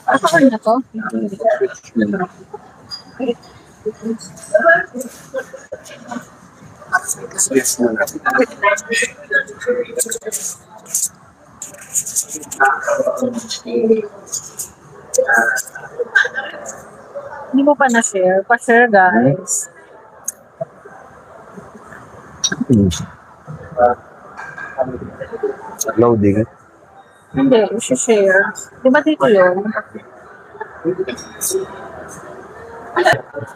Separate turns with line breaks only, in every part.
Ako na to.
Switch mo na.
Hindi mo pa na-share. Pa-share, guys.
Loading.
Hindi, i-share. Di ba dito yun?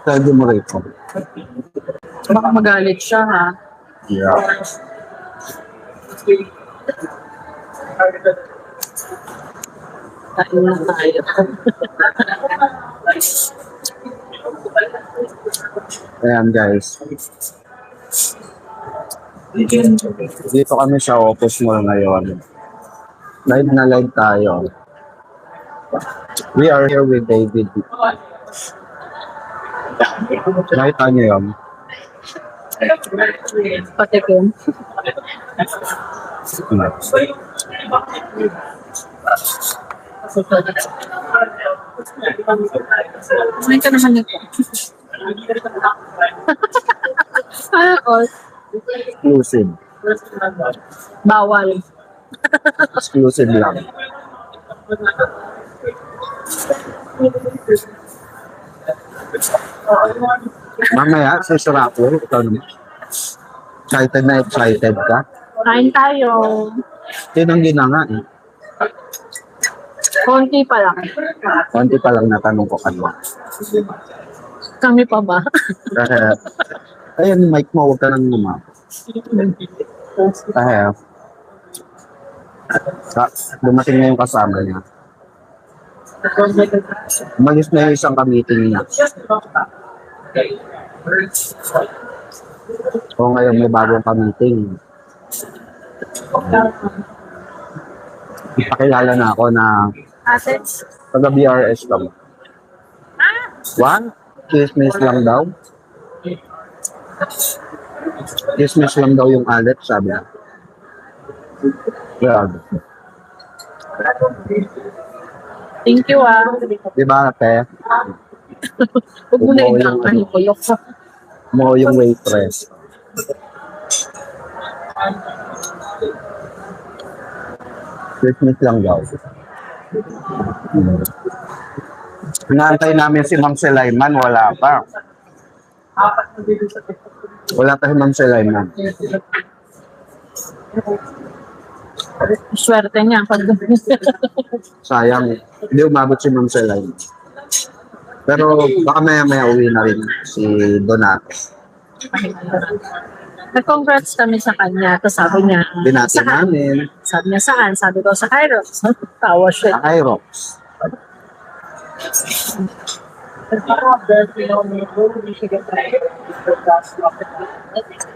Study mo rito.
Baka magalit siya, ha?
Yeah.
Kain na tayo.
Ayan guys. Dito kami sa Opus Mall ngayon. Live na live tayo. We are here with David. Nakita niyo yun?
Patikim. Kumain ka naman nito. Oh,
Exclusive.
bawal.
Exclusive lang. Mamaya, sisira ko. Ikaw naman. Excited ka?
Kain tayo.
Tinanggi na nga eh.
Konti pa lang.
Konti pa lang natanong ko kanina.
Kami pa ba?
Ayun, mic mo, huwag ka nang lumap. Dumating na yung kasama niya. Umalis na yung isang ka-meeting niya. O ngayon may bagong ka-meeting. Ipakilala na ako na
Ate?
taga-BRS lang. One? Chismis lang daw. Chismis lang daw yung alet, sabi niya. Yeah.
Thank you, ah.
Diba, ate?
Huwag mo na yung kulok.
Mo yung waitress. Chismis lang daw. Inaantay namin si Ma'am Sulaiman, wala pa. Wala pa si Ma'am Sulaiman.
Swerte niya. Pag
Sayang, hindi umabot si Ma'am Sulaiman. Pero baka maya uwi na rin si Donato.
nag-congrats kami sa kanya. Tapos sabi niya,
Binati
saan?
namin.
Sabi niya, saan? Sabi ko, sa Kairos. Tawa siya.
Sa Irox.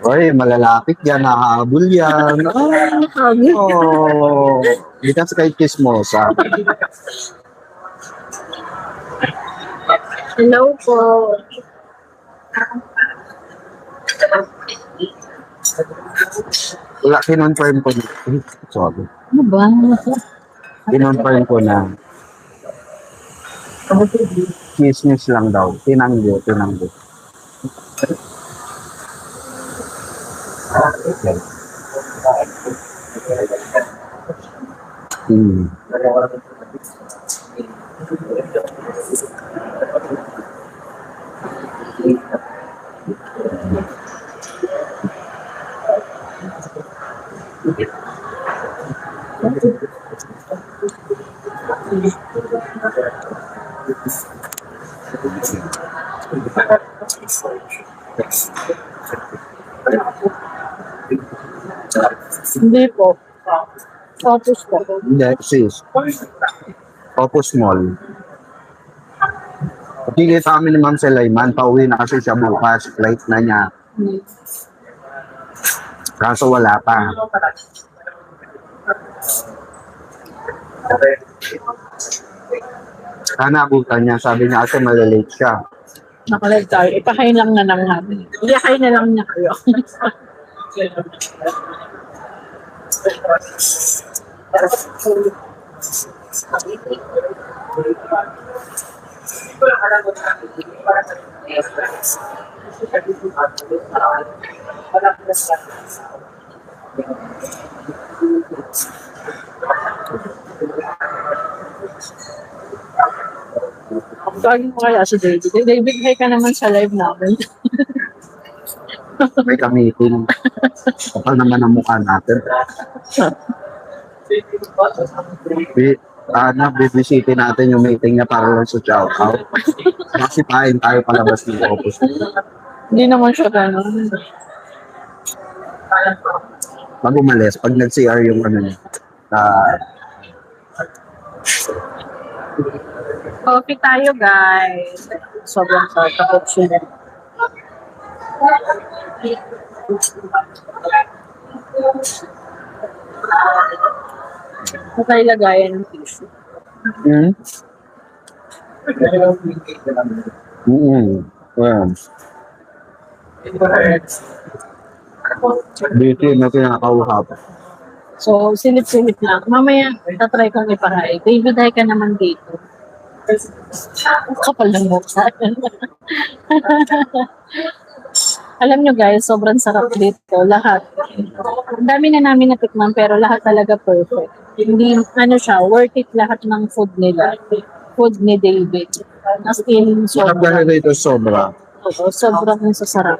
Oy, malalapit yan, nakahabol yan. Oh, hindi kasi kay Chismosa.
Hello po.
Wala, kinonfirm ko na. Sorry.
Ano ba?
Kinonfirm ko na. Chismis lang daw. Tinanggo.
Hindi po. Opus po.
Hindi, sis. Opus Mall. Kikita kami ni Ma'am Sulaiman. Pauwi na kasi siya bukas. Flight na niya. Kaso wala pa. Hanabutan niya. Sabi niya kasi malilate siya.
Nakalagay tayo. Ipahain lang na lang namin. Iyahain na lang niya kayo. Tawagin mo kaya si David. David, hi ka naman sa live namin.
May ka-meeting. Kapal naman ang mukha natin. Bibisiti natin yung meeting niya para lang sa chow-chow. Kasi pain tayo palabas ng office.
Hindi naman siya gano'n.
Pag umalis, pag nag-CR yung ano niya,
Coffee tayo, guys. Sobrang sarap siya. Huwag lagayan ng tissue.
Well. Dito na pinakauhap.
So, silip-silip lang. Mamaya, tatry kong ipahay. David, hi ka naman dito. Kapal ng mukha. Alam nyo guys, sobrang sarap dito. Lahat. Ang dami na namin natikman pero lahat talaga perfect. Hindi, ano siya, worth it lahat ng food nila. Food ni David. As in,
Sarap
sobra.
na dito sobra.
Oo, sobrang sasarap.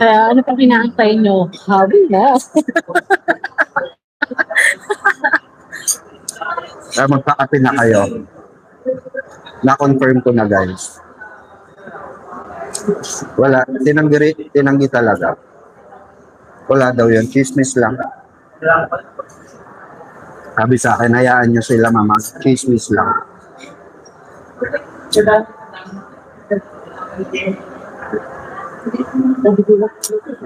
Kaya ano pang inaantay nyo? Habi na.
Kaya magkakape na kayo. Na-confirm ko na guys. Wala, tinanggi talaga. Wala daw yun, chismis lang. Sabi sa akin, hayaan nyo sila mama, chismis lang.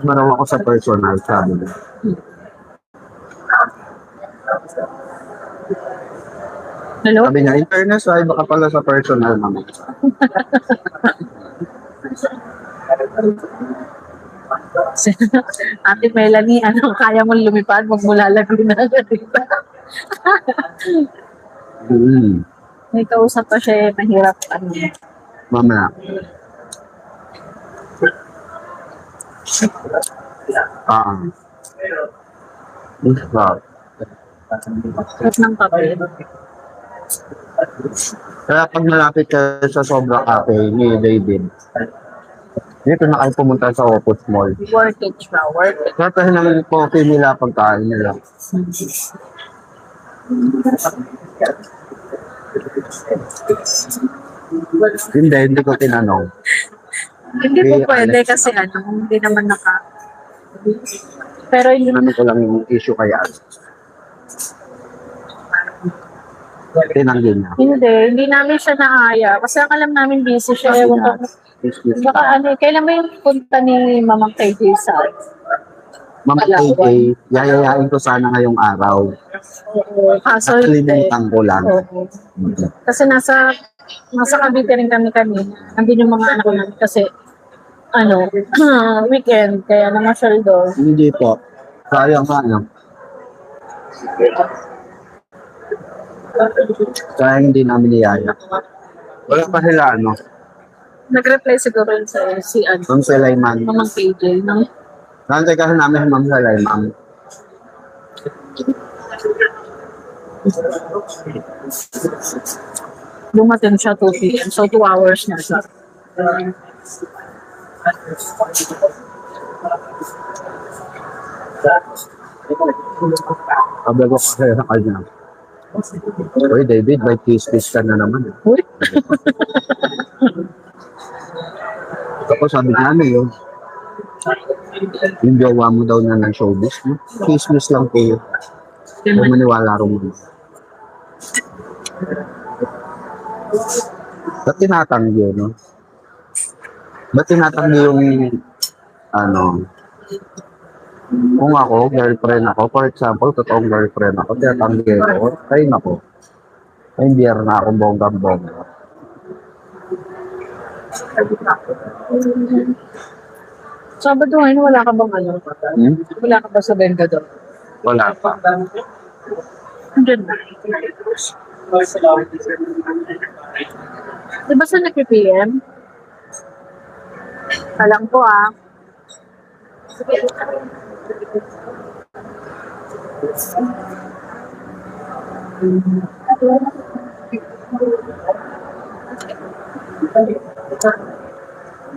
Maraw ako sa personal, sabi niya.
Hello?
Sabi niya, in fairness, ay baka pala sa personal mama.
Ate Melanie, ano, kaya mo lumipad? Magmula Laguna. May kausap pa siya, mahirap. Ano.
Mama. Wow.
Sarap ng kape.
Kaya pag malapit ka sa Sobra Cafe ni David, dito na kayo pumunta sa Opus Mall.
Worth it siya, worth it.
Kaya ng coffee nila, pagkain nila. Hindi ko tinanong.
Hindi po pwede kasi ano, hindi naman Pero yun,
Tinanong ko lang yung issue kaya. Tinanggi niya.
hindi namin siya naaya. Kasi ang alam namin busy siya. Ewan ko. Baka ano, kailan ba yung punta ni Mamang KJ sa
Ma'am KJ, yayayain ko sana ngayong araw.
Kaso
At kalimutan ko lang.
Oo. Kasi nasa Cavite rin kami kanina. Nandun yung mga anak namin kasi ano, weekend, kaya namasyal doon.
Hindi po. Sayang nga no. Kaya hindi namin niyaya. Wala pa sila ano.
Nag-reply siguro yun sa si ano,
Ma'am Sulaiman.
Mamang KJ.
Nantay kasi namin si Ma'am Sulaiman.
Dumating siya 2 p.m. So 2 hours na siya.
Sabi ko kasi sa kanya. Uy, David, may kiss-kiss ka na naman.
Uy.
Ako sabi niya, ano yun? Yung jowa mo daw na ng showbiz, no? Kiss-kiss lang po yun. Huwag maniwala rin mo. Ba't tinatanggi, no? Ba't tinatanggi yung, ano, kung ako, girlfriend ako, for example, totoong girlfriend ako, tinatanggi ako, ay nako. Ay, hindi na akong bonggang-bongga.
Sabado ngayon, wala ka bang ano? Wala ka ba sa Bengador?
Wala pa.
Diyan na. Di ba sa nag-PM? Alam ko ah.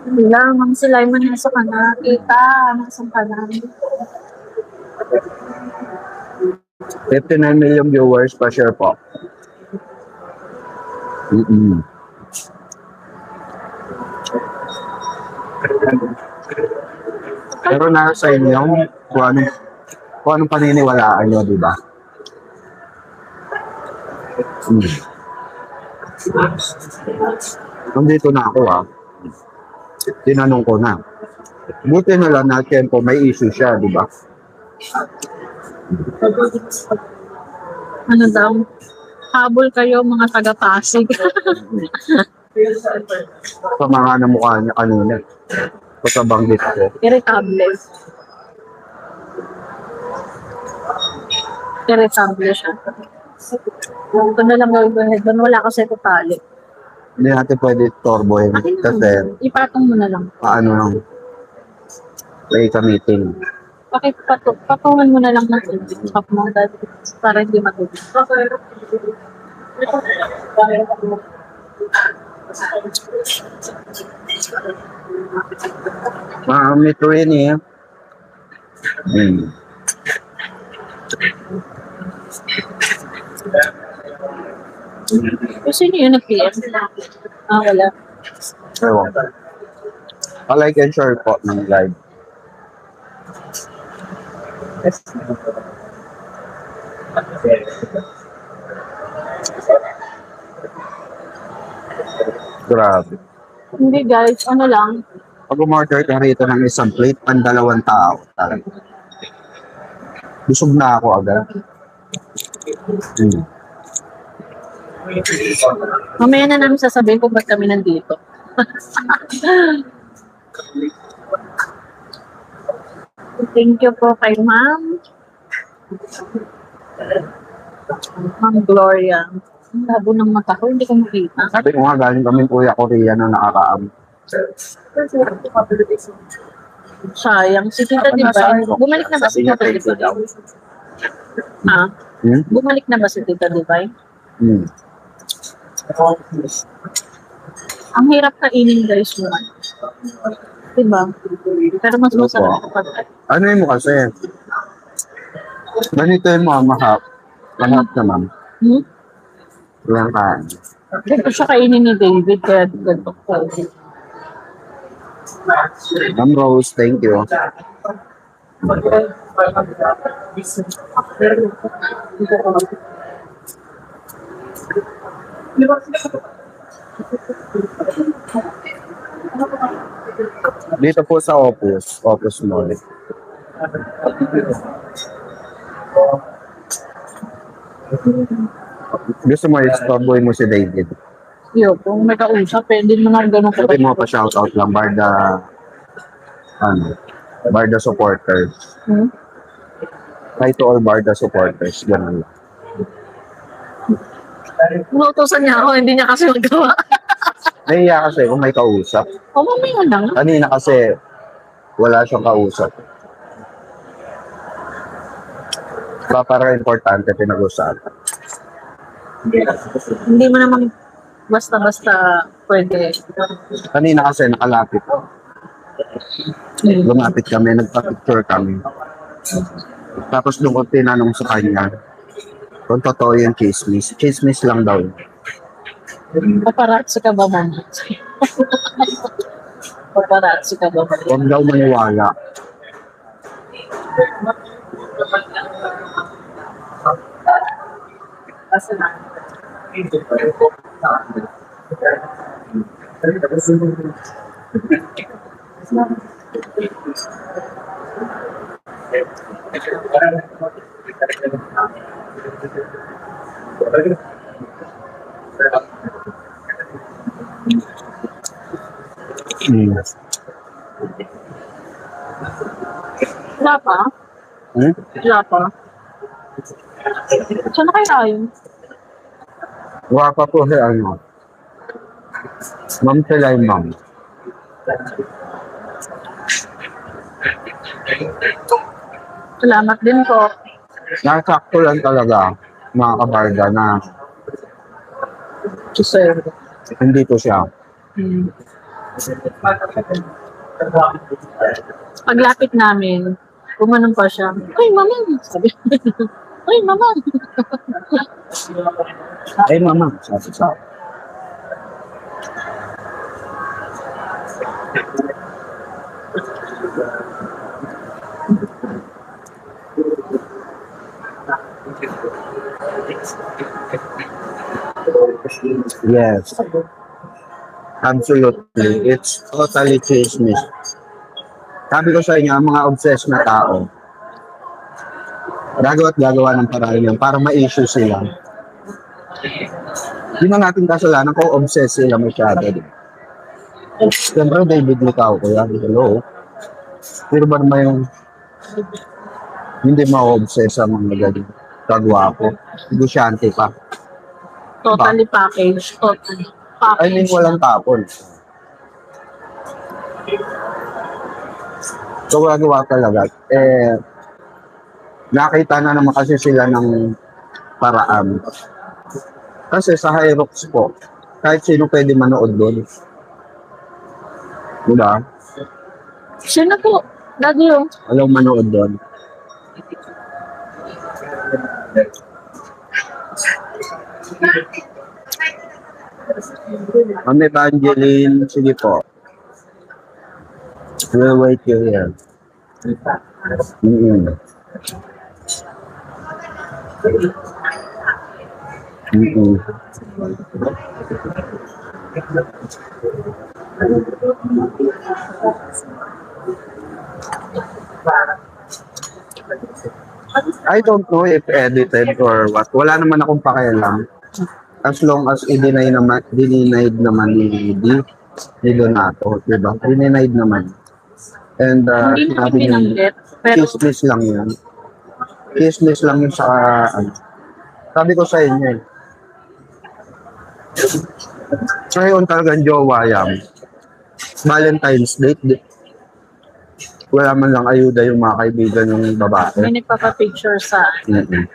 Wala, Ma'am Sulaiman, nasa ka na. Kita, nasa ka na.
59 million viewers pa share po. Pero nasa inyo kung anong paniniwalaan nyo, di ba? Nandito na ako tinanong ko na. Buti na lang natin po may issue siya, di ba?
Ano daw? Habol kayo mga taga-Pasig.
Sa mga namukha niya kanina. Pagkabanggit ko.
Irritable. Irritable siya. Ito na lang gawin doon. Wala kasi totally.
Hindi natin pwede torbohin kasi
Ipatong mo na lang.
paano lang may meeting.
Patungan mo na lang ng tubig. Stop mo para hindi matubig.
Ito rin
Gusto niyo yun nag-PM? Wala.
Ewan. Pa-like and share po ng live. Grabe.
Hindi guys, ano lang.
Pag umorder ka rito ng isang plate, dalawang tao. Talaga. Busog na ako agad.
Mamaya na namin sasabihin kung ba't kami nandito. Thank you po kay Ma'am. Ma'am Gloria. Ang labo ng mata ko, hindi ko makita.
Sabi ko nga, galing kami Kuya Korea na nakakaam.
Sayang. Si Tita Divine. Bumalik na ba si Tita Divine? Bumalik na ba si Tita Divine? Ang hirap kainin guys mo. Diba? Pero mas masarap kapag
ano yun mo kasi? Ganito yung mga mahap. Mahap naman. Ilang kaan.
Ganito siya kainin ni David kaya ganito ko.
Ma'am Rose, thank you. Dito po sa Opus Mall. Gusto mo i-stopboy mo si David?
Yo, kung may kausap, hindi mo na ganun ko.
Sabi mo pa shoutout lang, Barda supporters. Hi to all Barda supporters. Ganun lang.
Inuutosan niya ako, hindi niya kasi magawa.
Nahiya kasi kung may kausap.
O, mamaya lang.
Kanina kasi wala siyang kausap. Para importante pinag-usapan.
Hindi mo naman basta-basta pwede.
Kanina kasi nakalapit. Lumapit kami, nagpa-picture kami. Tapos doon ko tinanong sa kanya kung totoo yung chismis. Chismis lang daw.
Paparazzi ka ba, man? Paparazzi ka ba?
Huwag daw maniwala.
Wala pa? Wala pa? Saan na kayo tayo?
Wapa po si ano. Ma'am Silay, ma'am.
Salamat din po.
Nasakto lang talaga, mga kabarda, na
Si Sir.
hindi to siya.
Hmm. Paglapit namin, gumanon pa siya. Ay, mama! Sabi. Ay, mama!
Ay, mama, sabi sa Yes, absolutely. It's totally chismis. Sabi ko sa inyo, ang mga obsessed na tao, gagawa at gagawa ng paraan yan para ma-issue sila. Hindi na natin kasalanan kung obsessed sila masyado. Siyempre, David Licao ko yan. Hello. Pero ba naman yung hindi ma-obsess ang mga ganyan? Kagwapo. Negosyante pa.
Totally package. Totally
I mean,
package.
walang tapon. So, gagawa talaga. Nakita na naman kasi sila ng paraan. Kasi sa Hyrox po, kahit sino pwede manood doon. Diba?
Sino po? Daddy yung
Alam manood doon. Ma'am Evangeline, sige po. We'll wait you here. Mm-mm. Mm-mm. I don't know if edited or what. Wala naman akong pakialam. As long as i-deny naman, denied naman ni Donato, diba? Denied naman. And
hindi namin
sinabi niya,
binanggit. Pero
kismis lang yan. Kismis lang yun sa, sabi ko sa inyo eh. Ngayon talagang jowa yan. Valentine's date, wala man lang ayuda yung mga kaibigan ng babae.
may nagpapapicture sa
Mm-mm.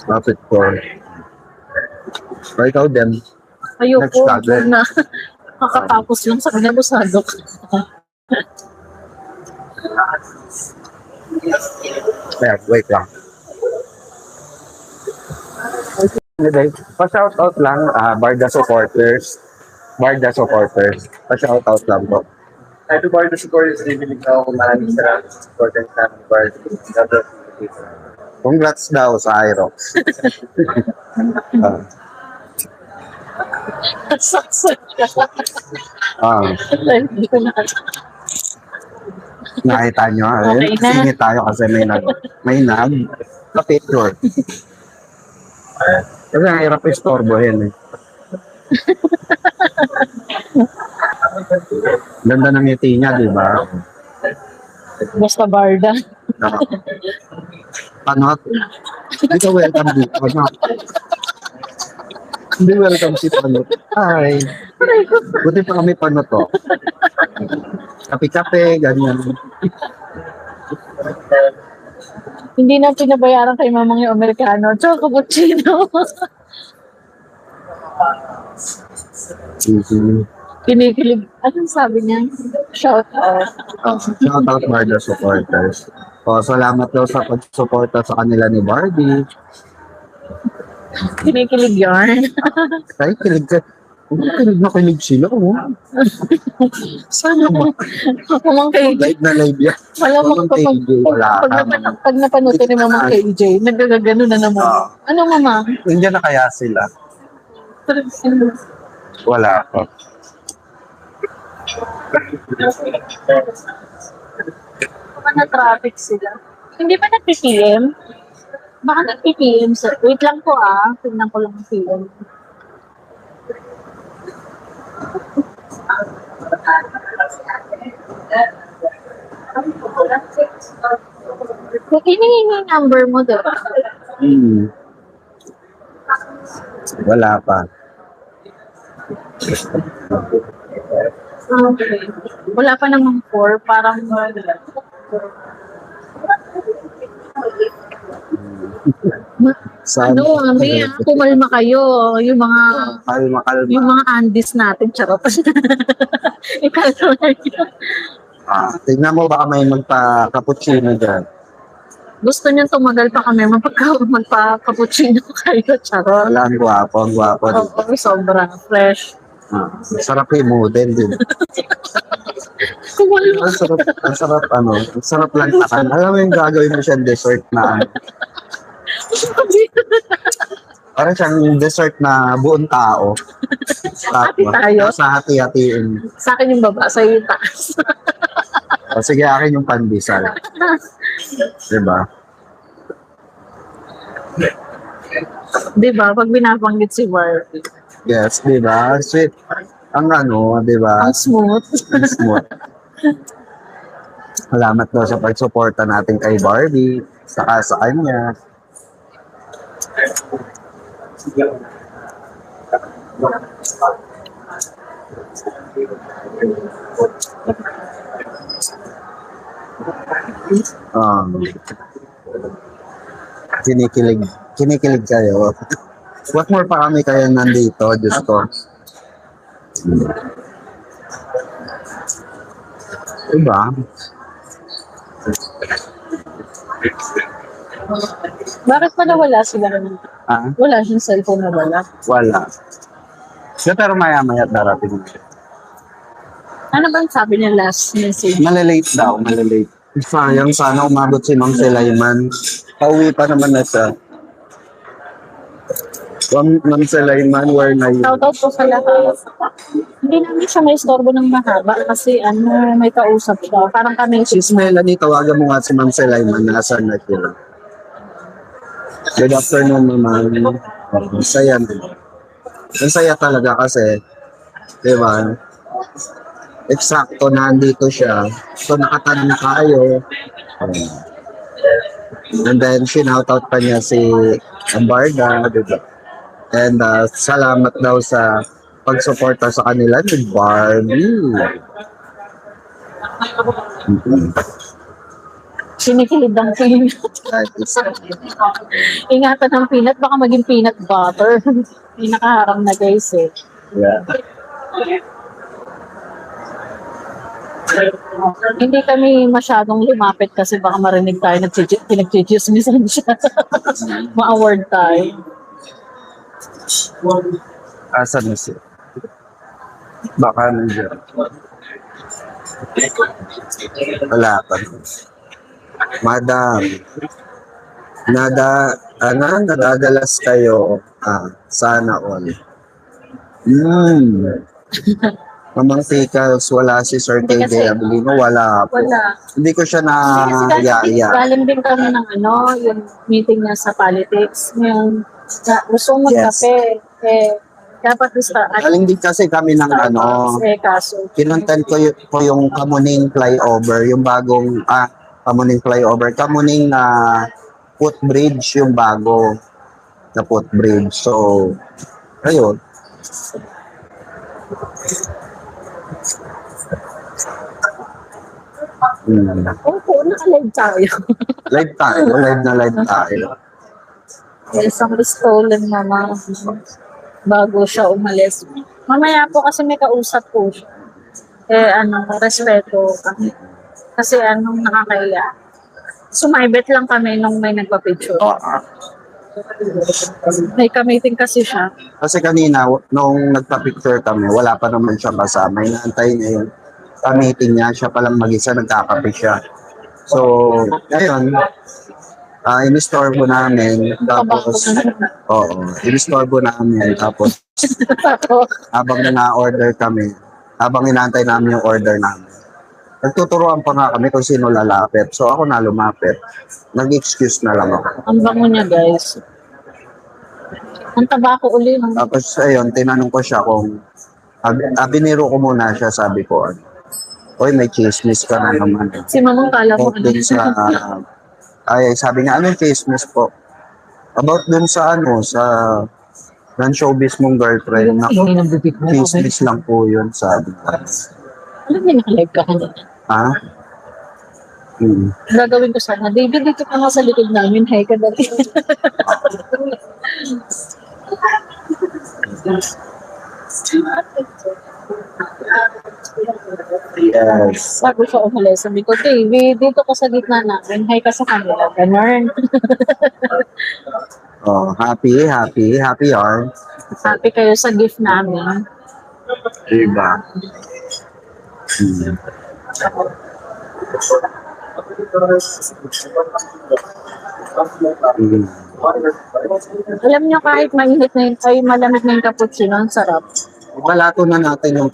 Bakit ko? So, ikaw din.
ayoko
Nag-struggle.
na kakatapos lang sa binabusado.
Kaya, wait lang. Anyway, pa-shoutout lang, Barda supporters. Barda supporters. Pa-shoutout lang po.
Happy Barda supporters, David Licao. Maraming salamat sa support and happy Barda.
Congrats daw sa Irox.
Saksak ka. Hindi ko na.
Nakita nyo,
Okay na.
singit tayo kasi may pa-picture. Kasi ang hirap istorbohin eh. Ganda ng ngiti niya, di ba?
Basta Barda.
Panot. Hindi ka welcome dito. Panot. Hindi welcome si Panot. Hi. Buti pa kami Panot to. Kape-kape, ganyan.
Hindi na pinabayaran kay mamang yung Amerikano. Choco cappuccino. Kinikilig. Anong sabi niya? Shout out.
Shout out Barda supporters. Salamat daw sa pag-suporta sa kanila ni Barbie.
Kinikilig yarn.
Ay, kilig na kilig sila. Oh. Sana ba?
Mamang KJ.
Live na live yan.
Malamang
Mamang KJ, wala ka.
pag napanood ko ni mamang KJ, nagagano na naman. Ano mama?
Nandiyan na kaya sila? Wala pa.
Baka na-traffic sila. Hindi ba nag-PM? Baka nag-PM sir. Wait lang po tingnan ko lang ang PM. Kung hinihingi number mo, diba?
Wala pa.
Okay. Wala pa namang 4, parang
Saan?
kumalma kayo. Yung mga
Kalma.
Andes natin, charot. Ikalma nyo.
Tignan mo baka may magpa-cappuccino dyan.
Gusto niyo tumagal pa kami, magpa-cappuccino kayo, charot.
Wala, ang gwapo.
Oo, sobrang fresh.
Sarap yung model din.
Kumalma.
Ang sarap lang takan. Alam mo yung gagawin mo siyang dessert na parang siyang dessert na buong tao.
Hati tayo?
Sa hati-hatiin.
Sa akin yung baba, sa yung taas.
O sige, akin yung pandesal. Diba?
Diba? Pag binabanggit si Barbie.
Yes, diba? Sweet. Ang diba?
Ang smooth.
Ang smooth. Salamat daw sa pagsuporta natin kay Barbie. Saka sa kanya. Kinikilig kayo. What more pa kami kayo nandito, Diyos ko. Diba?
Bakit pa nawala sila? Wala siyang cellphone na wala.
Wala. Pero maya-maya darating.
Ano ba ang sabi niya last message?
Malalate daw, malalate. Sayang, sana umabot si Ma'am Sulaiman. Pauwi pa naman na siya. Ma'am Sulaiman, where na yun?
Shoutout po sa lahat. Hindi namin siya may istorbo ng mahaba kasi may kausap siya. Parang kami.
Sis Melanie, tawagan mo nga si Ma'am Sulaiman. Nasaan na sila? Good afternoon, Ma'am. Ang saya. Ang saya talaga kasi, di ba? Eksakto, nandito siya. So, nakatanong tayo. And then, sinoutout pa niya si Ambarga, di ba? And salamat daw sa pagsuporta sa kanila ni Barbie.
Sinikilid ang peanut. Ingatan ng peanut, baka maging peanut butter. May nakaharang na guys eh.
Yeah.
Hindi kami masyadong lumapit kasi baka marinig tayo pinag-chismisan siya. Ma-award tayo.
Asan na siya? Baka nandiyan. Wala pa. Madam, nadadalas kayo. Sana all. Mamang Pickles, wala si Sir
Hindi kasi-
Tede Abilino, wala po.
Wala.
Hindi ko siya
Kasi galing
na
din kami ng yung meeting niya sa politics. Yung gusto mo
Yes.
magkape. Dapat gusto.
Galing din kasi kami ng
Kaso.
kinontent ko yung Kamuning flyover, yung bagong, Kamuning flyover, Kamuning footbridge, yung bago na footbridge. So, ayun.
Opo, naka-live tayo.
Live tayo.
Isang stolen mama. Bago siya umalis. Mamaya po kasi may kausap po siya. Respeto kami. Kasi nakakaya. Sumaybet lang kami nung may nagpa-picture. May kamiting kasi siya.
Kasi kanina, nung nagpa-picture kami, wala pa naman siyang kasama. Inaantay niya yung meeting niya. Siya palang mag-isa, nagkakape siya. So, ngayon, in-storbo namin. Tapos, in-storbo namin. Tapos, habang na-order kami, habang inaantay namin yung order namin, nagtuturuan pa nga kami kung sino lalapit. So, ako na lumapit. Nag-excuse na lang ako.
Ang bango niya, guys. Ang tabako uli.
Tapos, ayun, tinanong ko siya kung, biniro ko muna siya, sabi ko, oy, may chismis ka na naman.
Si mamang kala mo.
Dun sa Ay, sabi nga, anong chismis po? About dun sa sa non-showbiz mong girlfriend. Naku,
Ingay ng bibig mo.
chismis lang po yun, sabi ko.
Alam niyo, naka-live ka kanina.
Ha? Hmm.
Gagawin ko sana. David, dito ka nga sa likod namin. Hi ka dali.
Yes.
Bago siya umalis, sabi ko, David, dito ka sa gitna namin. Hi ka sa kanila. Ganun.
Oh, happy yarn.
Happy kayo sa gift namin.
Diba? Hmm. Hmm.
Alam niyo, kahit mainit na yun, ay malamig na yung cappuccino, ang sarap.
Balato na natin yung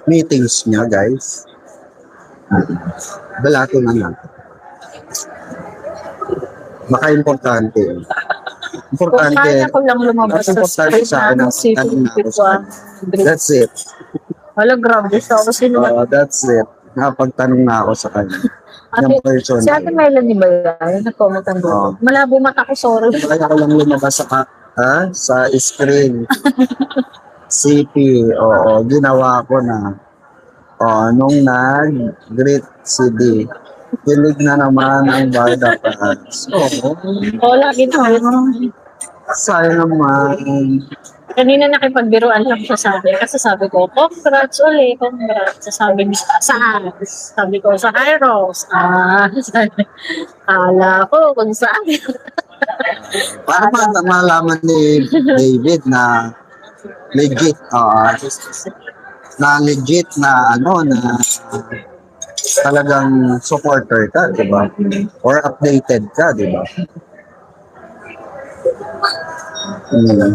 meetings niya, guys. Balato na natin. Baka importante.
Kung
Importante.
kaya ko lang lumabas sa
Importante
street
sa akin
na
ang
si
tanong na ako sa kanya. That's it.
Wala, grabe siya. Kasi
That's it. Nakapagtanong na ako sa kanya. Yung person.
si Ate Melanie ba yan? Nag-comment ang
Oo.
Malabo mata ko, sorry.
Kaya ko lang lumabas sa screen. CP. Oo, ginawa ko na. Nung nag-greet si D. Kilig na naman ang Barda fans. Oo.
Oo, lagi na.
Sayang naman.
Kanina nakipagbiruan lang siya sa akin. Kasi sabi ko, congrats ulit, congrats. Sabi niya, saan? Sabi ko, sa Hyros. Sabi, kala ko kung saan.
Para malaman ni David na legit, na legit na na talagang supporter ka, di ba? Or updated ka, di ba? Hmm.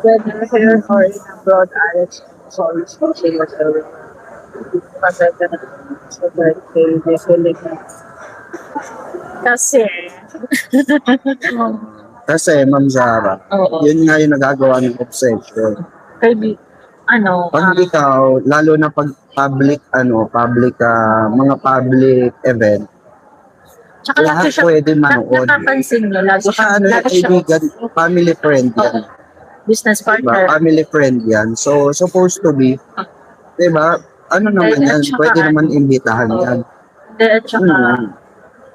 Whether here or in abroad, Alex, sorry, she was sa birthday, definitely. Kasi,
Kasi, Ma'am Zara,
oo,
yun nga yung nagagawa ng obsession.
kaya,
Pag ikaw, lalo na pag public, mga public event,
tsaka lagi
lahat
siya,
pwede manood.
nakapansin niyo, lagi siya,
Saka
lagi siya,
kaibigan, family friend yan.
business
Diba?
partner.
Family friend yan. So, supposed to be, diba? Ano naman
At
yan?
saka,
Pwede naman imbitahan yan.
At saka,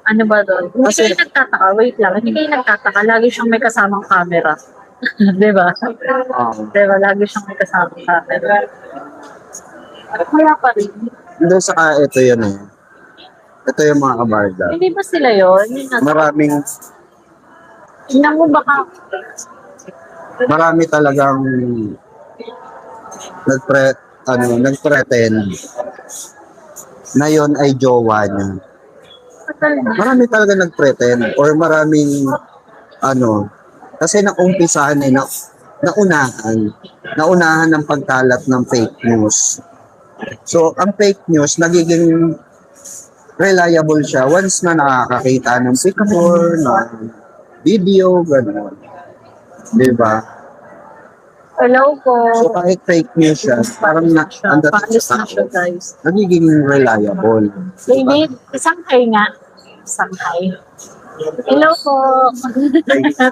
ano ba doon? Hindi
Kasi-
kayo nagtataka, wait lang, hindi kayo nagtataka, lagi siyang may kasamang camera. Diba? Diba, lagi siyang may kasamang camera. Wala pa rin.
Hindi, saka ito yun Ito yung mga kabarda.
Hindi ba sila yun? Yung
Maraming,
tingnan mo baka,
marami talagang nagpretend na yon ay jowa niya. Marami talaga nagpretend or maraming kasi naumpisahan naunahan ng pagkalat ng fake news. So, ang fake news nagiging reliable siya once na nakakakita ng picture, ng video, gano'n. Diba?
hello po.
So, kahit fake news siya, parang ang dating
Paalis
sa
na siya,
tao,
guys.
nagiging reliable.
David, isang hi nga. Isang hi. Hello po.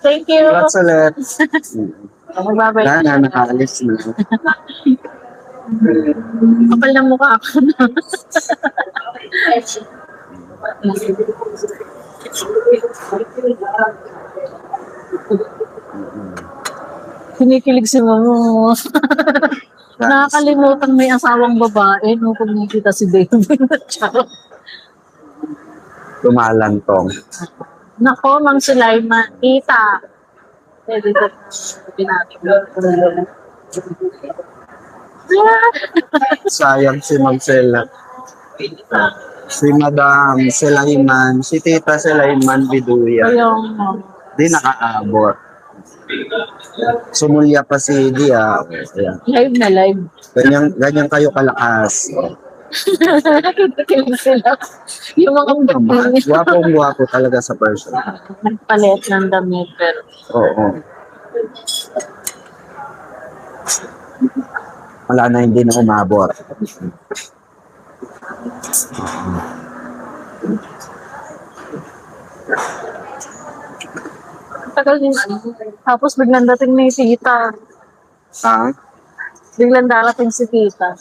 Thank you.
Congrats ulit.
Magbabay.
Nakaalis na.
Kapal ng mukha ako na. Kinikilig si mama. Nakakalimutan may asawang babae no kung nakita si David.
Tumalantong.
Nako, Mang Sulaiman, tita. Pwede ko pinatulog.
Sayang si Marcela. Si Madam Sulaiman, si Tita Sulaiman Biduya.
Yung,
Di nakaabot. Sumulya pa si Dia. Ayan.
live na live.
Ganyan kayo kalakas.
Kinikilig sila. Yung mga pagkakas.
Gwapong-gwapo talaga sa person.
Nagpalit ng damit, pero
Oo. Wala na, hindi na umabot.
Tagal din. Tapos biglang dating ni tita.
Ah,
Biglang darating si tita.